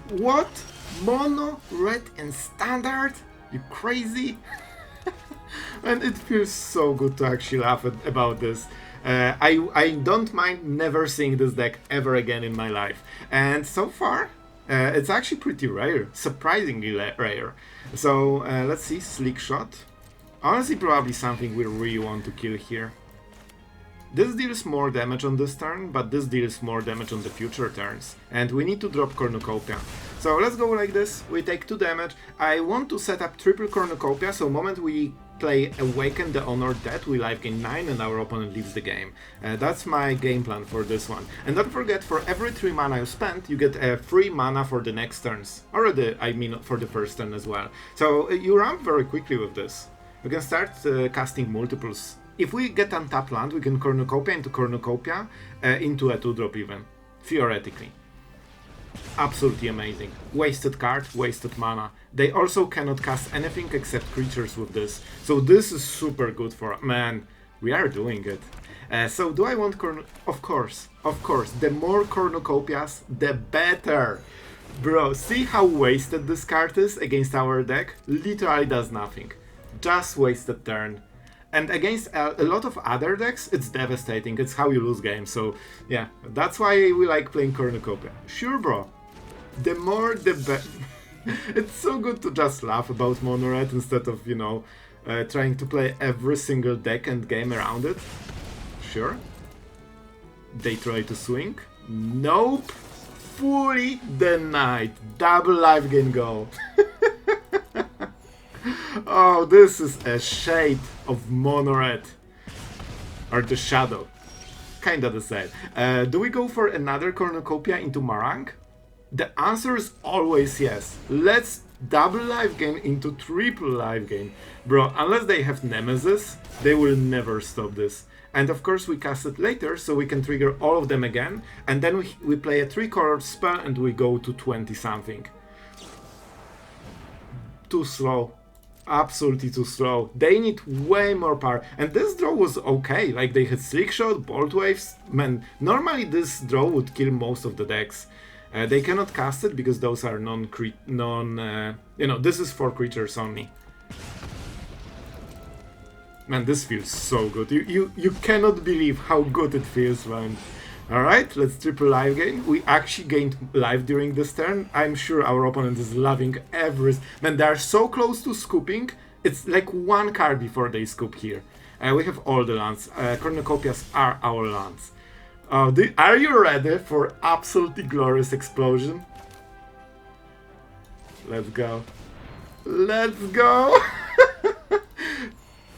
What? Mono, red, and standard? You crazy? And it feels so good to actually laugh about this. I don't mind never seeing this deck ever again in my life. And so far, it's actually pretty rare. Surprisingly rare. So, let's see. Slick Shot. Honestly, probably something we really want to kill here. This deals more damage on this turn, but this deals more damage on the future turns. And we need to drop Cornucopia. So let's go like this. We take 2 damage. I want to set up triple Cornucopia, so moment we play Awaken the Honored Dead, we life gain 9 and our opponent leaves the game. That's my game plan for this one. And don't forget, for every 3 mana you spend, you get a free mana for the next turns. I mean for the first turn as well. So you ramp very quickly with this. You can start casting multiples. If we get untapped land, we can Cornucopia into a 2-drop even, theoretically. Absolutely amazing. Wasted card, wasted mana. They also cannot cast anything except creatures with this. So this is super good for... Man, we are doing it. So do I want Of course. The more Cornucopias, the better. Bro, see how wasted this card is against our deck? Literally does nothing. Just wasted turn. And against a lot of other decks, it's devastating. It's how you lose games. So, yeah, that's why we like playing Cornucopia. Sure, bro. The more, the better. It's so good to just laugh about Mono Red instead of, you know, trying to play every single deck and game around it. Sure. They try to swing. Nope. Fully denied. Double life gain goal. Oh, this is a shade of Mono Red. Or the shadow. Kinda the same. Do we go for another Cornucopia into Marang? The answer is always yes. Let's double life gain into triple life gain. Bro, unless they have Nemesis, they will never stop this. And of course we cast it later, so we can trigger all of them again. And then we play a 3-color spell and we go to 20 something. Too slow. Absolutely too slow. They need way more power. And this draw was okay. Like, they had Slick Shot, Bolt Waves. Man, normally this draw would kill most of the decks. They cannot cast it because those are this is for creatures only. Man, this feels so good. You cannot believe how good it feels, man. Alright, let's triple life gain. We actually gained life during this turn. I'm sure our opponent is loving every... Man, they are so close to scooping. It's like 1 card before they scoop here. We have all the lands. Cornucopias are our lands. Are you ready for absolutely glorious explosion? Let's go. Let's go!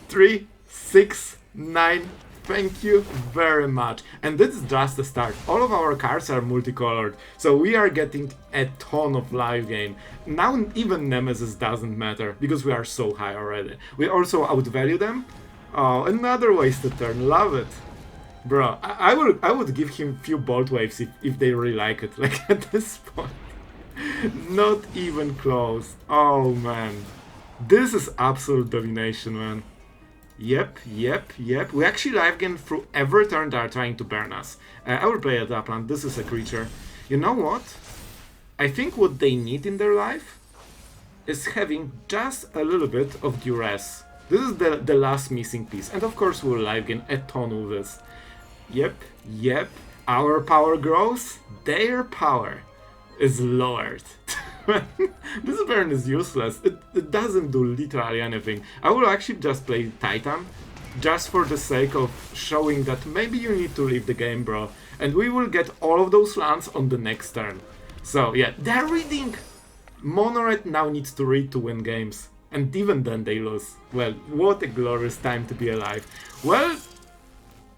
3, 6, 9... Thank you very much. And this is just the start. All of our cards are multicolored, so we are getting a ton of life gain. Now even Nemesis doesn't matter, because we are so high already. We also outvalue them. Oh, another wasted turn. Love it. Bro, I would give him few Bolt Waves if they really like it. Like, at this point. Not even close. Oh, man. This is absolute domination, man. Yep. We actually life gain through every turn they are trying to burn us. I will play a Upland. This is a creature. You know what? I think what they need in their life is having just a little bit of Duress. This is the last missing piece. And of course we'll life gain a ton with this. Yep. Our power grows. Their power is lowered. This burn is useless. It doesn't do literally anything. I will actually just play Titan, just for the sake of showing that maybe you need to leave the game, bro. And we will get all of those lands on the next turn. So yeah, they're reading. Mono Red now needs to read to win games. And even then they lose. Well, what a glorious time to be alive. Well,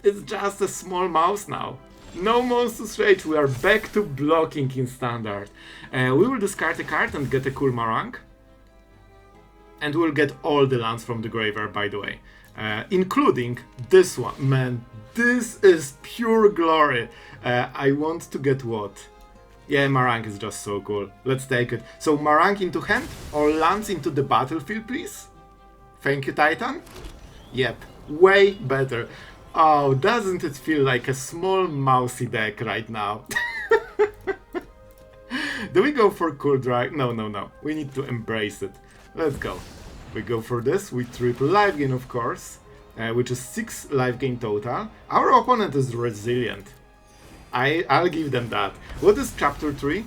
it's just a small mouse now. No Monstrous Rage, we are back to blocking in Standard. We will discard a card and get a cool Marang. And we'll get all the lands from the graveyard, by the way. Including this one. Man, this is pure glory. I want to get what? Yeah, Marang is just so cool. Let's take it. So Marang into hand, or lands into the battlefield, please? Thank you, Titan. Yep, way better. Oh, doesn't it feel like a small mousy deck right now? Do we go for cool drive? No, no, no. We need to embrace it. Let's go. We go for this. We triple life gain, of course, which is 6 life gain total. Our opponent is resilient. I'll give them that. What is chapter 3?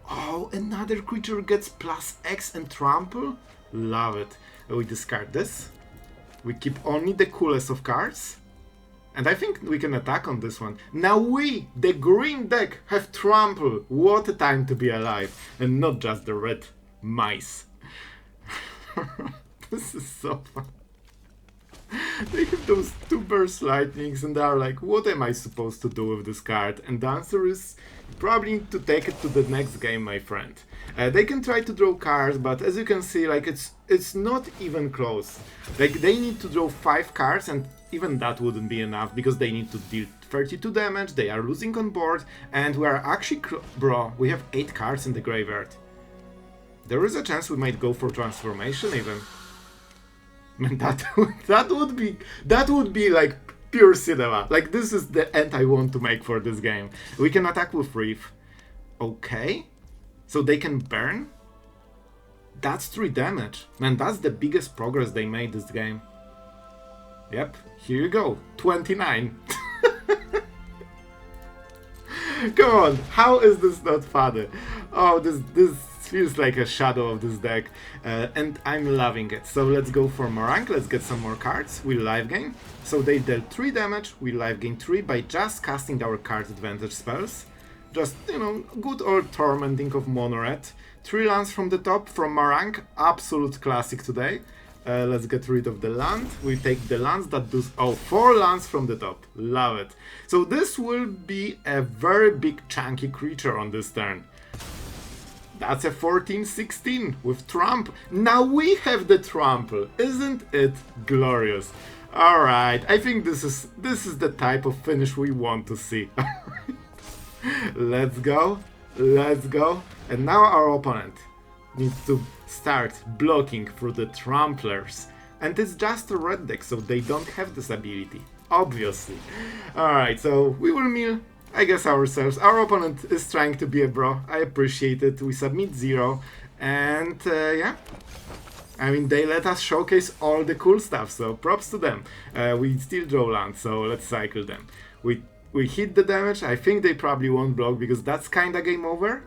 Oh, another creature gets plus X and trample? Love it. We discard this. We keep only the coolest of cards. And I think we can attack on this one. Now we, the green deck, have trample. What a time to be alive. And not just the red mice. This is so fun. They have those 2 burst lightnings and they are like, what am I supposed to do with this card? And the answer is, you probably need to take it to the next game, my friend. They can try to draw cards, but as you can see, like it's not even close. Like they need to draw 5 cards and even that wouldn't be enough because they need to deal 32 damage, they are losing on board, and we are actually, bro, we have 8 cards in the graveyard. There is a chance we might go for transformation even. Man, that would be like pure cinema. Like this is the end I want to make for this game. We can attack with Reef. Okay. So they can burn? That's 3 damage. Man, that's the biggest progress they made this game. Yep, here you go. 29. Come on, how is this not funny? Oh, this feels like a shadow of this deck, and I'm loving it. So let's go for Marang, let's get some more cards. We life gain. So they dealt 3 damage, we life gain 3 by just casting our card advantage spells. Just, you know, good old tormenting of Mono-Red. 3 lands from the top from Marang, absolute classic today. Let's get rid of the land. We take the lands that do... Oh, 4 lands from the top. Love it. So this will be a very big chunky creature on this turn. That's a 14-16 with Tramp. Now we have the trample. Isn't it glorious? Alright, I think this is the type of finish we want to see. Let's go. Let's go. And now our opponent needs to start blocking through the tramplers. And it's just a red deck, so they don't have this ability. Obviously. Alright, so we will mill, I guess, ourselves. Our opponent is trying to be a bro. I appreciate it. We submit 0. And yeah. I mean, they let us showcase all the cool stuff, so props to them. We still draw land, so let's cycle them. We hit the damage. I think they probably won't block because that's kinda game over.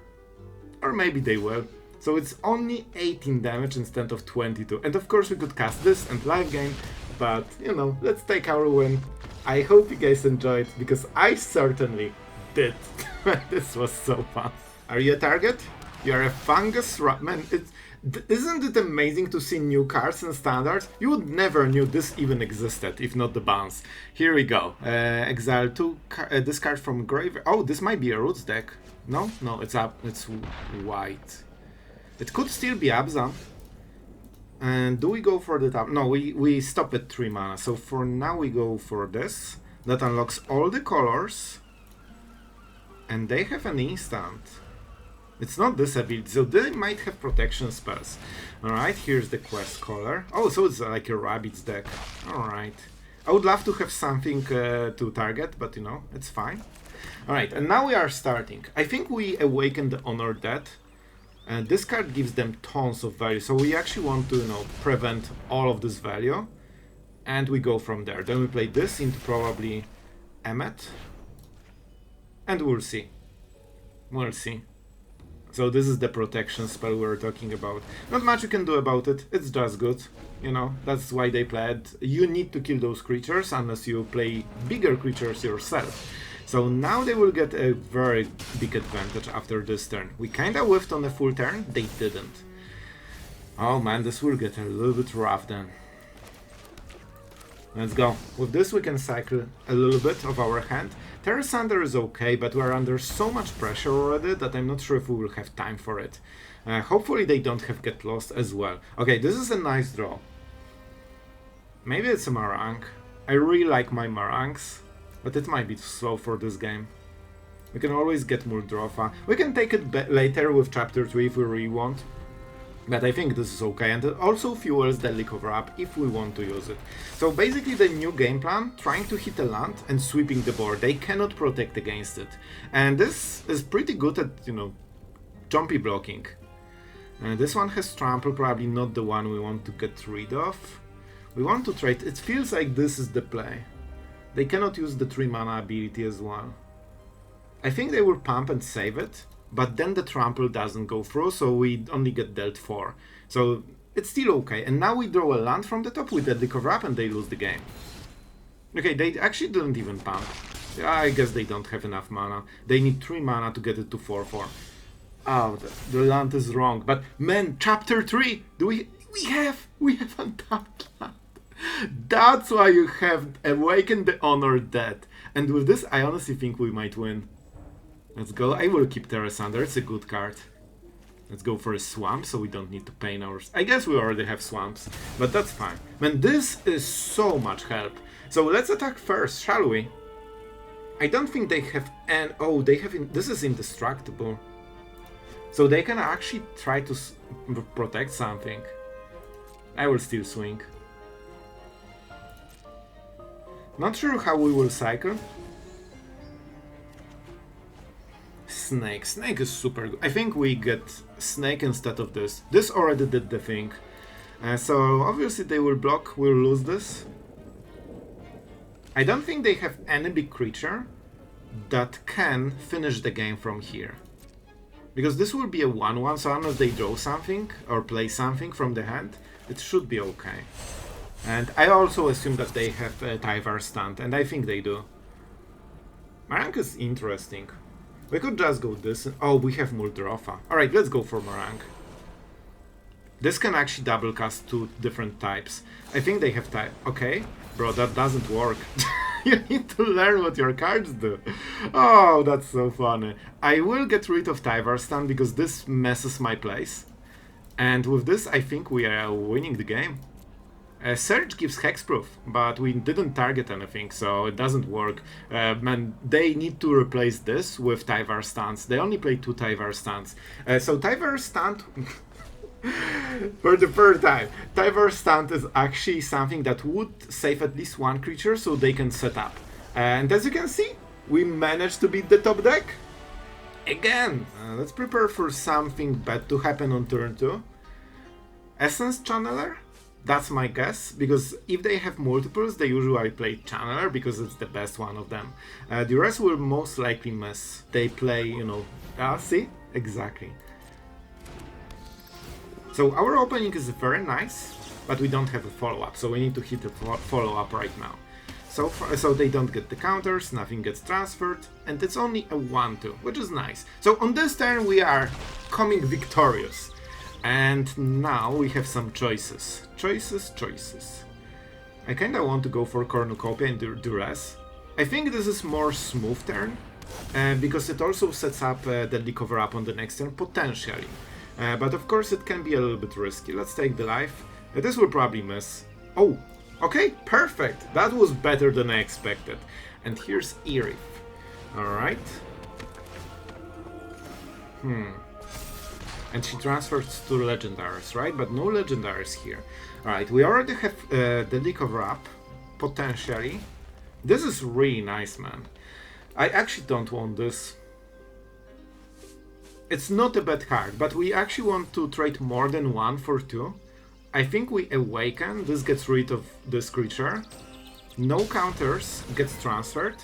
Or maybe they will. So it's only 18 damage instead of 22. And of course we could cast this and life gain, but you know, let's take our win. I hope you guys enjoyed, because I certainly did. This was so fun. Are you a target? You're a fungus man. Isn't it amazing to see new cards in Standard? You would never knew this even existed, if not the bounce. Here we go. Exile 2, discard from grave. Oh, this might be a roots deck. No? No, it's white. It could still be Abzan. And do we go for the top? No, we stop at 3 mana. So for now we go for this. That unlocks all the colors. And they have an instant. It's not this ability, so they might have protection spells. Alright, here's the quest color. Oh, so it's like a rabbit's deck. Alright. I would love to have something to target, but you know, it's fine. Alright, and now we are starting. I think we awaken the Honor Dead. And this card gives them tons of value, so we actually want to, you know, prevent all of this value. And we go from there. Then we play this into probably Emmet. And we'll see. We'll see. So this is the protection spell we were talking about. Not much you can do about it, it's just good. You know, that's why they played. You need to kill those creatures unless you play bigger creatures yourself. So now they will get a very big advantage after this turn. We kinda whiffed on a full turn, they didn't. Oh man, this will get a little bit rough then. Let's go. With this we can cycle a little bit of our hand. Tear Asunder is okay, but we're under so much pressure already that I'm not sure if we will have time for it. Hopefully they don't have Get Lost as well. Okay, this is a nice draw. Maybe it's a Marang. I really like my Marangs, but it might be too slow for this game. We can always get Muldrotha. We can take it later with Chapter 3 if we really want. But I think this is okay, and it also fuels Deadly Cover-Up if we want to use it. So basically the new game plan, trying to hit a land and sweeping the board. They cannot protect against it. And this is pretty good at, you know, jumpy blocking. This one has trample, probably not the one we want to get rid of. We want to trade. It feels like this is the play. They cannot use the 3 mana ability as well. I think they will pump and save it, but then the trample doesn't go through, so we only get dealt 4. So it's still okay. And now we draw a land from the top with Deadly Cover-Up and they lose the game. Okay, they actually didn't even pump. I guess they don't have enough mana. They need 3 mana to get it to 4/4. Oh, the land is wrong. But man, chapter 3! We have untapped land. That's why you have Awaken the Honored Dead. And with this, I honestly think we might win. Let's go. I will keep Tear Asunder. It's a good card. Let's go for a swamp, so we don't need to pain ours. I guess we already have swamps, but that's fine. Man, this is so much help. So let's attack first, shall we? I don't think they have an... Oh, they have... This is indestructible. So they can actually try to protect something. I will still swing. Not sure how we will cycle. Snake. Snake is super good. I think we get Snake instead of this. This already did the thing. So obviously they will block, we'll lose this. I don't think they have any big creature that can finish the game from here. Because this will be a 1/1, so unless they draw something or play something from the hand, it should be okay. And I also assume that they have a Tyvar stand, and I think they do. Marang is interesting. We could just go this. Oh, we have Muldrotha. Alright, let's go for Marang. This can actually double cast 2 different types. I think they have type. Okay, bro, that doesn't work. You need to learn what your cards do. Oh, that's so funny. I will get rid of Tyvar stand because this messes my place. And with this, I think we are winning the game. Surge gives hexproof, but we didn't target anything, so it doesn't work. Man, they need to replace this with Tyvar stands. They only play 2 Tyvar stands. So Tyvar stand, for the first time, Tyvar stand is actually something that would save at least 1 creature so they can set up. And as you can see, we managed to beat the top deck. Again, let's prepare for something bad to happen on turn 2. Essence Channeler? That's my guess, because if they have multiples, they usually play Channeler because it's the best one of them. Duress will most likely miss. They play, you know... see? Exactly. So our opening is very nice, but we don't have a follow-up, so we need to hit a follow-up right now. So they don't get the counters, nothing gets transferred, and it's only a 1/2, which is nice. So on this turn we are coming victorious. And now we have some choices. Choices. I kinda want to go for Cornucopia and Duress. I think this is more smooth turn, because it also sets up Deadly Cover-Up on the next turn, potentially. But of course it can be a little bit risky. Let's take the life. This will probably miss. Oh, okay, perfect. That was better than I expected. And here's Erith. Alright. And she transfers to legendaries, right? But no legendaries here. Alright, we already have Deadly Cover-Up, potentially. This is really nice, man. I actually don't want this. It's not a bad card, but we actually want to trade more than 1 for 2. I think we Awaken, this gets rid of this creature. No counters, gets transferred.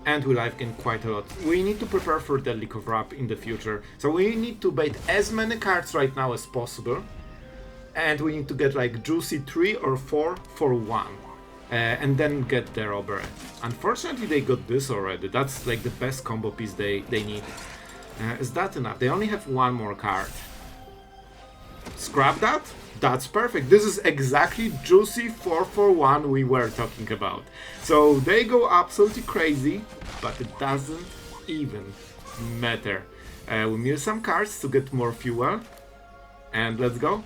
And we life gain quite a lot. We need to prepare for Deadly Cover-Up in the future. So we need to bait as many cards right now as possible. And we need to get like juicy 3 or 4 for 1. And then get the robbery. Unfortunately they got this already. That's like the best combo piece they need. Is that enough? They only have 1 more card. Scrap that? That's perfect. This is exactly juicy 4 for 1 we were talking about. So they go absolutely crazy, but it doesn't even matter. We mill some cards to get more fuel. And let's go.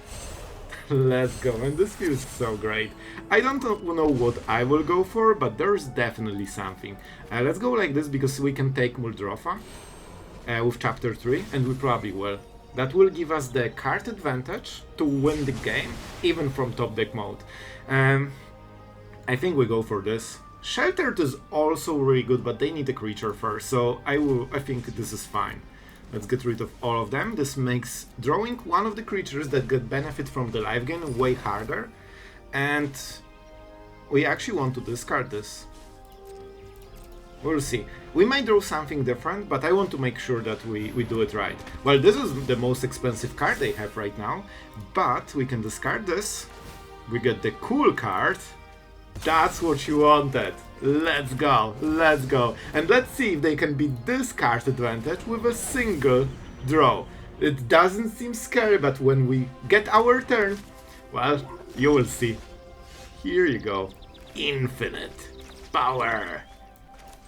Let's go. And this feels so great. I don't know what I will go for, but there's definitely something. Let's go like this because we can take Muldrotha with chapter 3, and we probably will. That will give us the card advantage to win the game, even from top deck mode. I think we go for this. Sheltered is also really good, but they need a creature first, so I think this is fine. Let's get rid of all of them. This makes drawing one of the creatures that get benefit from the life gain way harder. And we actually want to discard this. We'll see. We might draw something different, but I want to make sure that we do it right. Well, this is the most expensive card they have right now, but we can discard this. We get the cool card. That's what you wanted. Let's go, let's go. And let's see if they can beat this card advantage with a single draw. It doesn't seem scary, but when we get our turn, well, you will see. Here you go. Infinite power.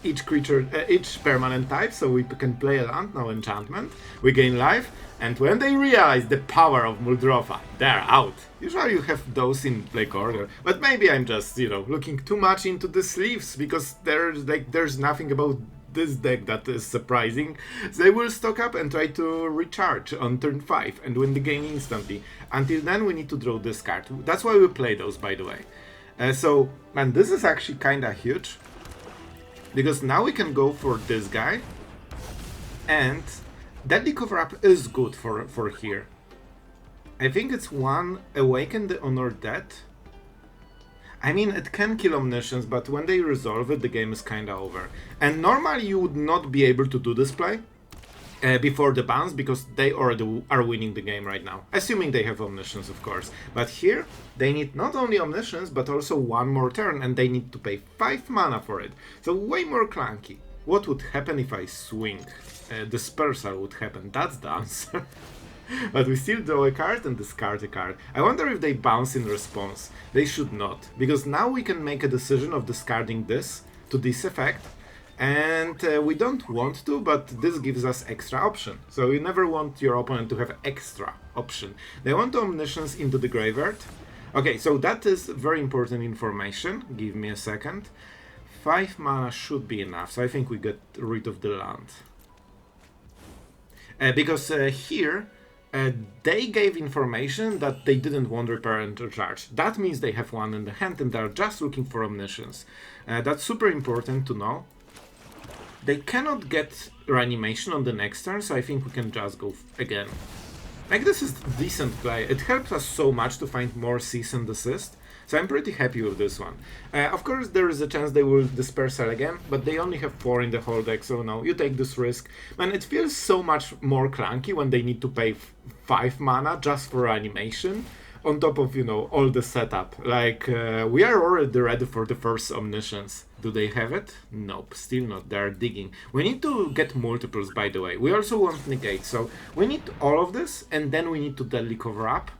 Each creature, each permanent type, so we can play a land, no enchantment. We gain life, and when they realize the power of Muldrotha, they're out. Usually you have those in Plague Order, but maybe I'm just, you know, looking too much into the sleeves, because there's nothing about this deck that is surprising. They will stock up and try to recharge on turn 5 and win the game instantly. Until then, we need to draw this card. That's why we play those, by the way. So, man, this is actually kinda huge. Because now we can go for this guy, and Deadly Cover-Up is good for here. I think it's one Awaken the Honored Dead. I mean, it can kill Omniscience, but when they resolve it, the game is kinda over. And normally you would not be able to do this play before the bounce, because they already are winning the game right now. Assuming they have Omniscience, of course. But here, they need not only Omniscience, but also one more turn, and they need to pay 5 mana for it. So way more clunky. What would happen if I swing? Dispersal would happen, that's the answer. But we still draw a card and discard a card. I wonder if they bounce in response. They should not, because now we can make a decision of discarding this to this effect. And we don't want to, but this gives us extra option. So you never want your opponent to have extra option. They want Omniscience into the graveyard. Okay, so that is very important information. Give me a second. 5 mana should be enough, so I think we get rid of the land. Because here, they gave information that they didn't want repair and recharge. That means they have one in the hand and they're just looking for Omniscience. That's super important to know. They cannot get reanimation on the next turn, so I think we can just go again. Like, this is decent play. It helps us so much to find more cease and desist, so I'm pretty happy with this one. Of course, there is a chance they will dispersal again, but they only have 4 in the whole deck, so no, you take this risk. Man, it feels so much more clunky when they need to pay 5 mana just for animation, on top of, you know, all the setup. Like, we are already ready for the first Omniscience. Do they have it? Nope, still not. They're digging. We need to get multiples, by the way. We also want Negate, so we need all of this, and then we need to Deadly Cover-Up.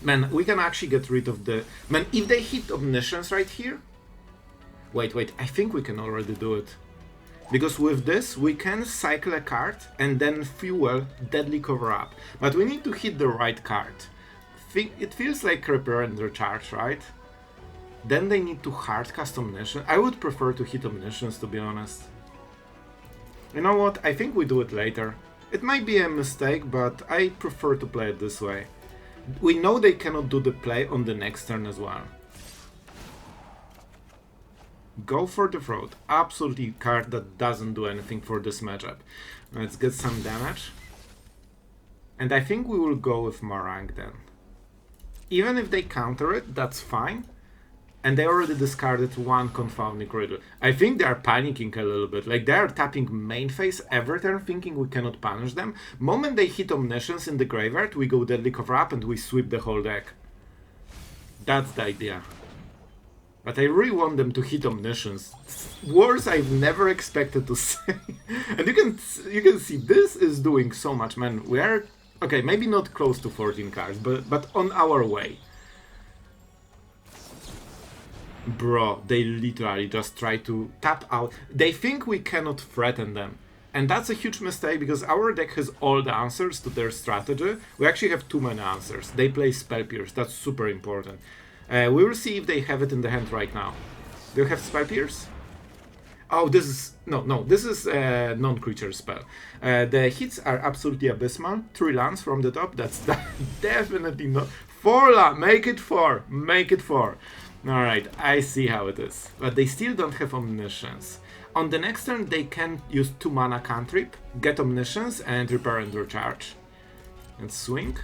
Man, we can actually get rid of the... Man, if they hit Omniscience right here... Wait, I think we can already do it. Because with this, we can cycle a card and then fuel Deadly Cover-Up. But we need to hit the right card. It feels like repair and recharge, right? Then they need to hardcast Omniscience. I would prefer to hit Omniscience, to be honest. You know what? I think we do it later. It might be a mistake, but I prefer to play it this way. We know they cannot do the play on the next turn as well. Go for the Throat. Absolutely card that doesn't do anything for this matchup. Let's get some damage. And I think we will go with Marang then. Even if they counter it, that's fine. And they already discarded one Confounding Riddle. I think they are panicking a little bit. Like, they are tapping main phase every turn, thinking we cannot punish them. Moment they hit Omniscience in the graveyard, we go Deadly Cover-Up and we sweep the whole deck. That's the idea. But I really want them to hit Omniscience. Words I've never expected to say. And you can see this is doing so much, man. We are... Okay, maybe not close to 14 cards, but on our way. Bro, they literally just try to tap out. They think we cannot threaten them. And that's a huge mistake, because our deck has all the answers to their strategy. We actually have too many answers. They play Spell Pierce, that's super important. We will see if they have it in the hand right now. Do you have Spell Pierce? Oh, this is... No, this is a non-creature spell. The hits are absolutely abysmal. 3 lands from the top, that's definitely not... 4 lands! Make it 4! Make it 4! Alright, I see how it is. But they still don't have Omniscience. On the next turn, they can use 2 mana cantrip, get Omniscience, and Repair and Recharge. And swing.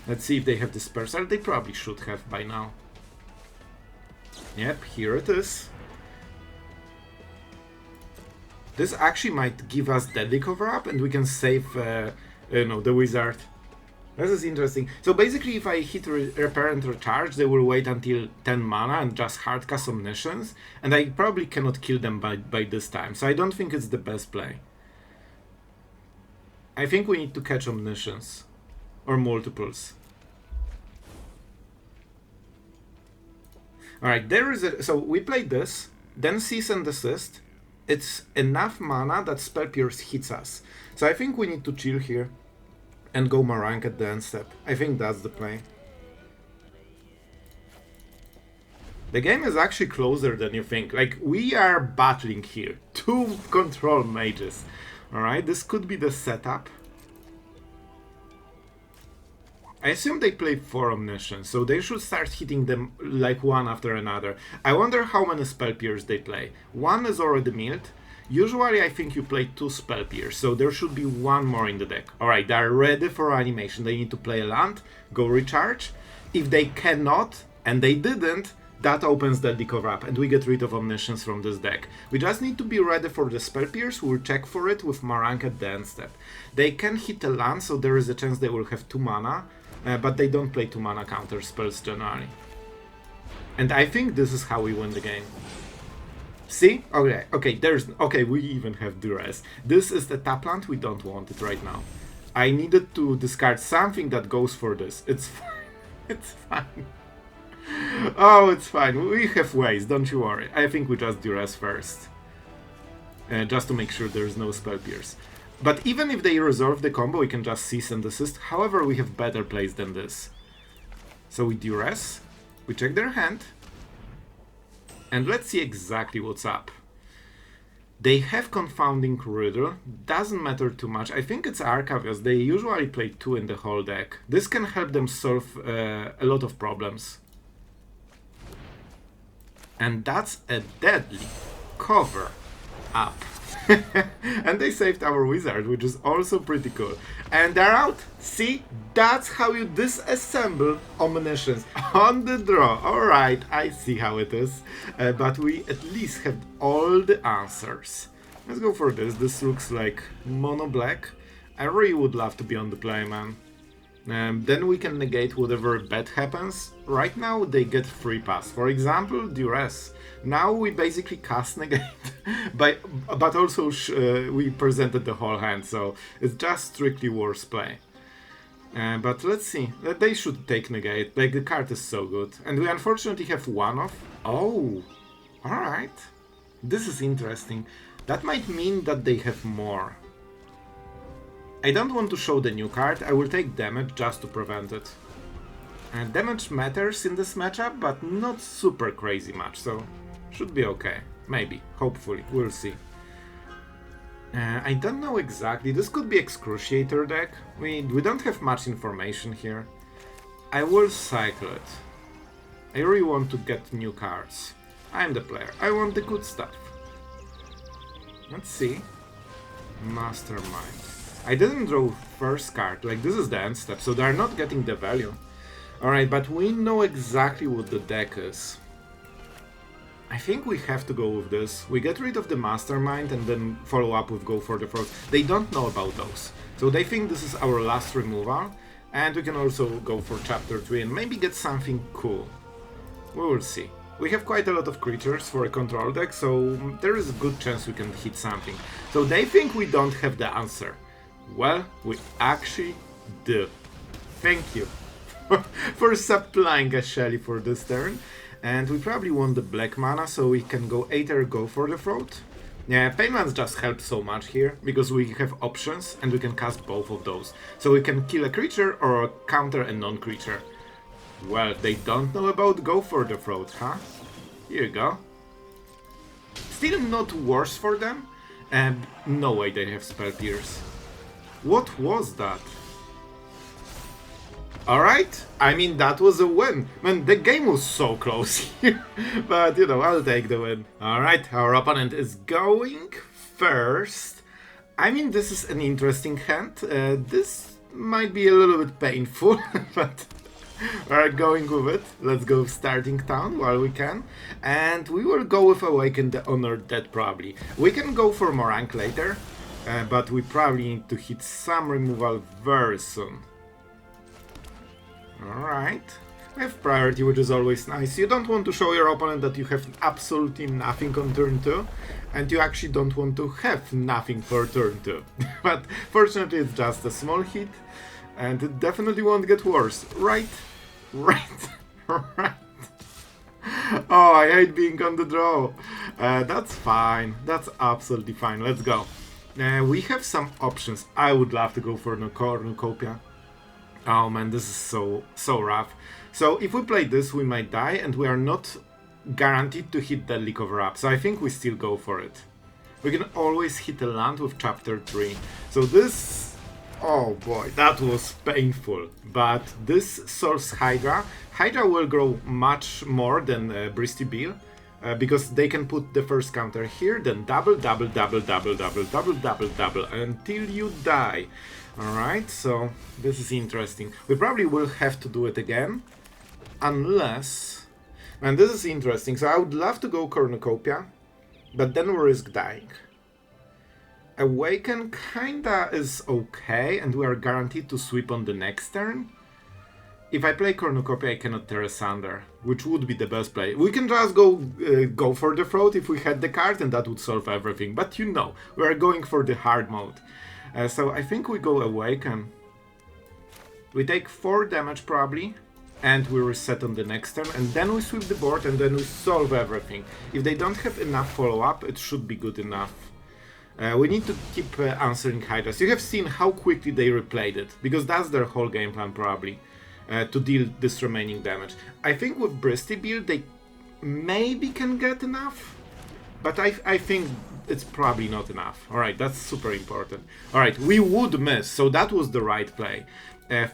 Let's see if they have Dispersal. They probably should have by now. Yep, here it is. This actually might give us Deadly Cover-Up, and we can save, the wizard. This is interesting. So basically, if I hit Repair and Recharge, they will wait until 10 mana and just hardcast Omniscience, and I probably cannot kill them by this time, so I don't think it's the best play. I think we need to catch Omniscience. Or multiples. Alright, there is a... So we played this, then Cease and Desist. It's enough mana that Spell Pierce hits us. So I think we need to chill here and go Marang at the end step. I think that's the play. The game is actually closer than you think. Like, we are battling here. 2 control mages. Alright, this could be the setup. I assume they play 4 Omniscience, so they should start hitting them like one after another. I wonder how many Spell Pierce they play. 1 is already milled. Usually I think you play 2 Spell Pierce, so there should be 1 more in the deck. Alright, they're ready for animation. They need to play a land, go recharge. If they cannot, and they didn't, that opens the cover up, and we get rid of Omniscience from this deck. We just need to be ready for the Spell Pierce. We'll check for it with Marang at the end step. They can hit a land, so there is a chance they will have 2 mana. But they don't play 2 mana counter spells generally. And I think this is how we win the game. See? Okay, we even have Duress. This is the tap land, we don't want it right now. I needed to discard something that goes for this. It's fine. It's fine. Oh, it's fine. We have ways, don't you worry. I think we just Duress first. Just to make sure there's no Spell Pierce. But even if they resolve the combo, we can just Cease and Desist. However, we have better plays than this. So we Duress, we check their hand, and let's see exactly what's up. They have Confounding Riddle, doesn't matter too much. I think it's Arcavius, they usually play 2 in the whole deck. This can help them solve a lot of problems. And that's a deadly cover up. And they saved our wizard, which is also pretty cool. And they're out. See, that's how you disassemble Omniscience on the draw. Alright, I see how it is. But we at least have all the answers. Let's go for this. This looks like mono black. I really would love to be on the play, man. Then we can negate whatever bad happens. Right now they get free pass. For example, Duress. Now we basically cast Negate, but also we presented the whole hand, so it's just strictly worse play. But let's see, they should take Negate, like the card is so good. And we unfortunately have 1 off. Oh, alright. This is interesting. That might mean that they have more. I don't want to show the new card, I will take damage just to prevent it. Damage matters in this matchup, but not super crazy much, so should be okay. Maybe, hopefully, we'll see. I don't know exactly, this could be Excruciator deck. We don't have much information here. I will cycle it. I really want to get new cards. I'm the player, I want the good stuff. Let's see. Mastermind. I didn't draw first card, like this is the end step, so they're not getting the value. Alright, but we know exactly what the deck is. I think we have to go with this. We get rid of the Mastermind and then follow up with Go for the Frost. They don't know about those. So they think this is our last removal. And we can also go for Chapter 3 and maybe get something cool. We will see. We have quite a lot of creatures for a control deck, so there is a good chance we can hit something. So they think we don't have the answer. Well, we actually do. Thank you for supplying a Shelly for this turn. And we probably want the black mana, so we can go Aether, Go for the Throat. Yeah, Painlands just help so much here, because we have options and we can cast both of those. So we can kill a creature or counter a non-creature. Well, they don't know about Go for the Throat, huh? Here you go. Still not worse for them, and no way they have Spell Pierce. What was that? Alright, I mean, that was a win. Man, the game was so close here. But, you know, I'll take the win. Alright, our opponent is going first. I mean, this is an interesting hand. This might be a little bit painful, but we're going with it. Let's go starting town while we can. And we will go with Awaken the Honored Dead probably. We can go for Marang later, but we probably need to hit some removal very soon. Alright. We have priority, which is always nice. You don't want to show your opponent that you have absolutely nothing on turn 2, and you actually don't want to have nothing for turn 2. But fortunately it's just a small hit, and it definitely won't get worse. Right? Right. Right. Oh, I hate being on the draw. That's fine. That's absolutely fine. Let's go. We have some options. I would love to go for Cornucopia. Oh man, this is so rough. So if we play this, we might die, and we are not guaranteed to hit Deadly Cover-Up. So I think we still go for it. We can always hit a land with Chapter 3. So this... oh boy, that was painful. But this solves Hydra. Hydra will grow much more than Bristy Bill. Because they can put the first counter here, then double, double, double, double, double, double, double, double, until you die. Alright, so this is interesting. We probably will have to do it again, unless... and this is interesting, so I would love to go Cornucopia, but then we risk dying. Awaken kinda is okay, and we are guaranteed to sweep on the next turn. If I play Cornucopia, I cannot Tear Asunder, which would be the best play. We can just go for the throat if we had the card, and that would solve everything. But you know, we are going for the hard mode. So I think we go Awaken. We take 4 damage probably, and we reset on the next turn, and then we sweep the board, and then we solve everything. If they don't have enough follow-up, it should be good enough. We need to keep answering Hydras. You have seen how quickly they replayed it, because that's their whole game plan probably. To deal this remaining damage. I think with Bristy build they maybe can get enough, but I think it's probably not enough. Alright, that's super important. Alright, we would miss, so that was the right play.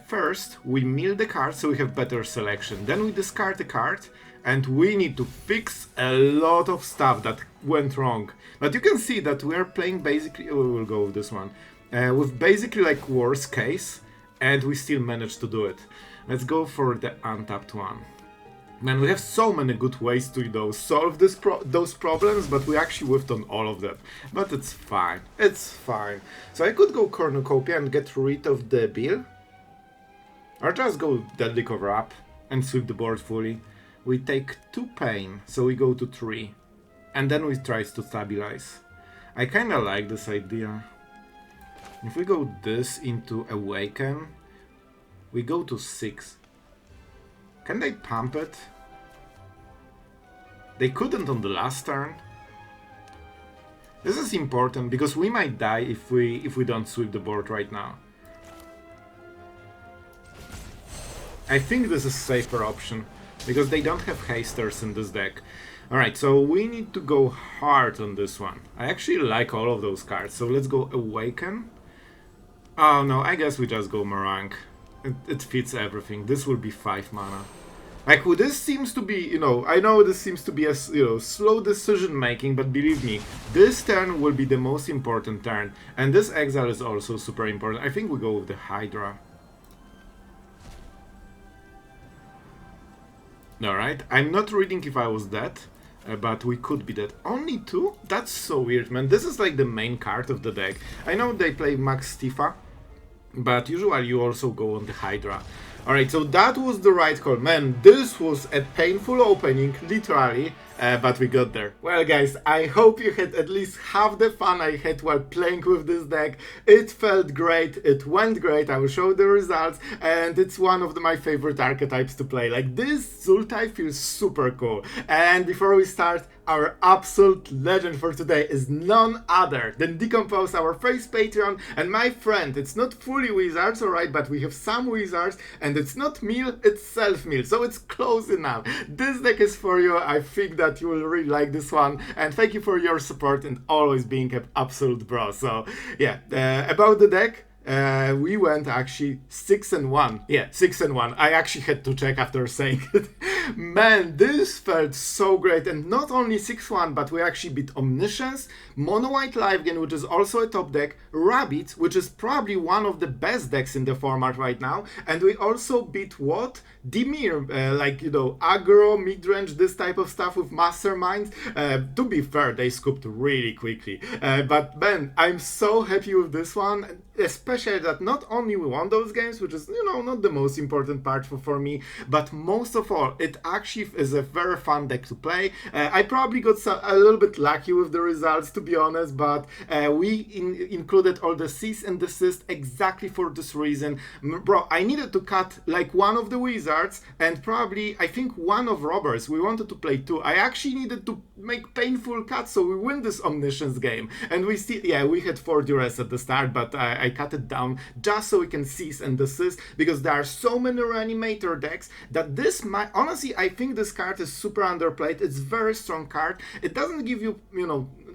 First, we mill the card so we have better selection. Then we discard the card, and we need to fix a lot of stuff that went wrong. But you can see that we are playing basically... we will go with this one. With basically like worst case, and we still managed to do it. Let's go for the untapped one. Man, we have so many good ways to, you know, solve those problems, but we actually whiffed on all of them. But it's fine. It's fine. So I could go Cornucopia and get rid of the bill. Or just go Deadly Cover-Up and sweep the board fully. We take 2 pain, so we go to 3. And then we try to stabilize. I kinda like this idea. If we go this into Awaken... we go to 6. Can they pump it? They couldn't on the last turn. This is important because we might die if we don't sweep the board right now. I think this is a safer option because they don't have hasters in this deck. Alright, so we need to go hard on this one. I actually like all of those cards, so let's go Awaken. Oh no, I guess we just go Marang. It fits everything. This will be 5 mana. Like, well, this seems to be, you know, I know this seems to be a, you know, slow decision making, but believe me, this turn will be the most important turn. And this exile is also super important. I think we go with the Hydra. Alright, I'm not reading if I was dead, but we could be dead. Only 2? That's so weird, man. This is like the main card of the deck. I know they play Max Tifa, but usually you also go on the Hydra. Alright, so that was the right call. Man, this was a painful opening, literally, but we got there. Well guys, I hope you had at least half the fun I had while playing with this deck. It felt great, it went great, I will show the results, and it's one of my favorite archetypes to play. Like, this Sultai feels super cool. And before we start, our absolute legend for today is none other than Decompose, our first Patreon, and my friend. It's not fully wizards, alright, but we have some wizards, and it's not meal, it's self-meal, so it's close enough. This deck is for you. I think that you will really like this one, and thank you for your support and always being an absolute bro. So yeah, about the deck, We went actually 6-1. Yeah, 6-1. I actually had to check after saying it. Man, this felt so great. And not only 6-1, but we actually beat Omniscience, Mono White Live Gain, which is also a top deck, Rabbit, which is probably one of the best decks in the format right now. And we also beat what? Dimir, aggro, mid-range, this type of stuff with Masterminds. To be fair, they scooped really quickly. But man, I'm so happy with this one, especially that not only we won those games, which is, not the most important part for me, but most of all, it actually is a very fun deck to play. I probably got a little bit lucky with the results, to be honest, but we included all the cease and desist exactly for this reason. Bro, I needed to cut like one of the wizards and probably, I think, one of robbers. We wanted to play two. I actually needed to make painful cuts so we win this Omniscience game. And we had 4 Duress at the start, but I cut it down just so we can cease and desist, because there are so many reanimator decks that this might, honestly, I think this card is super underplayed. It's very strong card. It doesn't give you,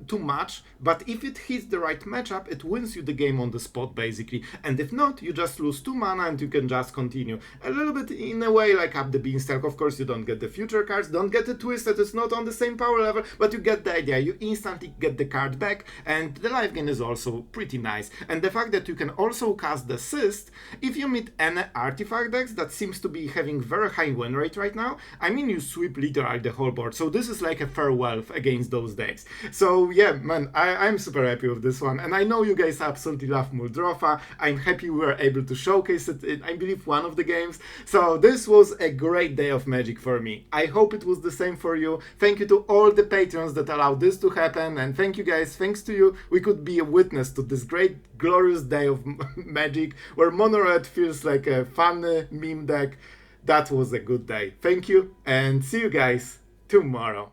too much, but if it hits the right matchup, it wins you the game on the spot basically, and if not, you just lose 2 mana and you can just continue. A little bit in a way like Up the Beanstalk. Of course, you don't get the future cards, don't get the twist that it's not on the same power level, but you get the idea. You instantly get the card back, and the life gain is also pretty nice. And the fact that you can also cast Desist if you meet any artifact decks that seems to be having very high win rate right now. I mean, you sweep literally the whole board, so this is like a farewell against those decks. So yeah, man, I'm super happy with this one, and I know you guys absolutely love Muldrotha. I'm happy we were able to showcase it in, I believe, one of the games. So this was a great day of Magic for me. I hope it was the same for you. Thank you to all the patrons that allowed this to happen, and thank you guys. Thanks to you, we could be a witness to this great, glorious day of Magic, where Mono Red feels like a fun meme deck. That was a good day. Thank you, and see you guys tomorrow.